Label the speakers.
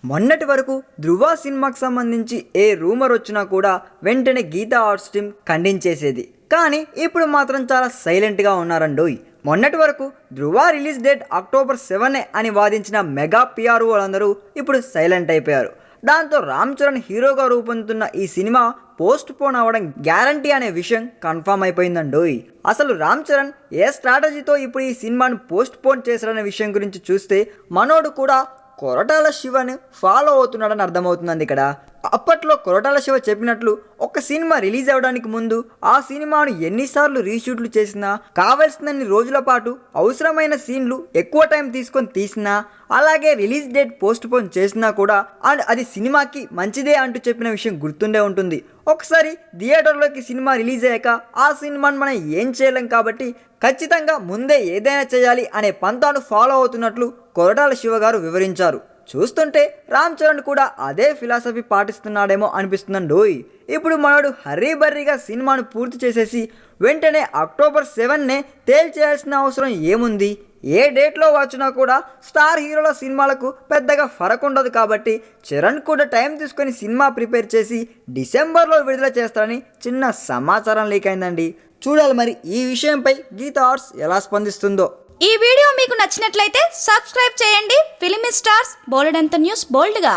Speaker 1: మొన్నటి వరకు ధృవ సినిమాకి సంబంధించి ఏ రూమర్ వచ్చినా కూడా వెంటనే గీతా ఆర్ట్స్ టీమ్ ఖండించేసేది. కానీ ఇప్పుడు మాత్రం చాలా సైలెంట్గా ఉన్నారండోయ్. మొన్నటి వరకు ధృవ రిలీజ్ డేట్ అక్టోబర్ 7 అని వాదించిన మెగా పిఆర్ఓ వాళ్ళందరూ ఇప్పుడు సైలెంట్ అయిపోయారు. దాంతో రామ్ చరణ్ హీరోగా రూపొందుతున్న ఈ సినిమా పోస్ట్ పోన్ అవ్వడం గ్యారంటీ అనే విషయం కన్ఫర్మ్ అయిపోయిందండోయ్. అసలు రామ్ చరణ్ ఏ స్ట్రాటజీతో ఇప్పుడు ఈ సినిమాను పోస్ట్ పోన్ చేశారనే విషయం గురించి చూస్తే మనోడు కూడా కొరటాల శివని ఫాలో అవుతున్నాడని అర్థమవుతుందండి. ఇక్కడ అప్పట్లో కొరటాల శివ చెప్పినట్లు ఒక సినిమా రిలీజ్ అవ్వడానికి ముందు ఆ సినిమాను ఎన్నిసార్లు రీషూట్లు చేసినా, కావలసినన్ని రోజుల పాటు అవసరమైన సీన్లు ఎక్కువ టైం తీసుకొని తీసినా, అలాగే రిలీజ్ డేట్ పోస్ట్ పోన్ చేసినా కూడా అండ్ అది సినిమాకి మంచిదే అంటూ చెప్పిన విషయం గుర్తుండే ఉంటుంది. ఒకసారి థియేటర్లోకి సినిమా రిలీజ్ అయ్యాక ఆ సినిమాను మనం ఏం చేయలేం కాబట్టి ఖచ్చితంగా ముందే ఏదైనా చేయాలి అనే పంతాను ఫాలో అవుతున్నట్లు కొరటాల శివ గారు వివరించారు. చూస్తుంటే రామ్ చరణ్ కూడా అదే ఫిలాసఫీ పాటిస్తున్నాడేమో అనిపిస్తుందండోయ్. ఇప్పుడు మనోడు హర్రీబర్రీగా సినిమాను పూర్తి చేసేసి వెంటనే అక్టోబర్ 7 తేల్చేయాల్సిన అవసరం ఏముంది? ఏ డేట్లో వచ్చినా కూడా స్టార్ హీరోల సినిమాలకు పెద్దగా ఫరక్ ఉండదు కాబట్టి చరణ్ కూడా టైం తీసుకొని సినిమా ప్రిపేర్ చేసి డిసెంబర్లో విడుదల చేస్తారని చిన్న సమాచారం లీక్ అయిందండి. చూడాలి మరి ఈ విషయంపై గీతా ఆర్ట్స్ ఎలా స్పందిస్తుందో.
Speaker 2: ఈ వీడియో మీకు నచ్చినట్లయితే సబ్స్క్రైబ్ చేయండి. ఫిలిమి స్టార్స్ బోలెడంత న్యూస్ బోల్డ్గా.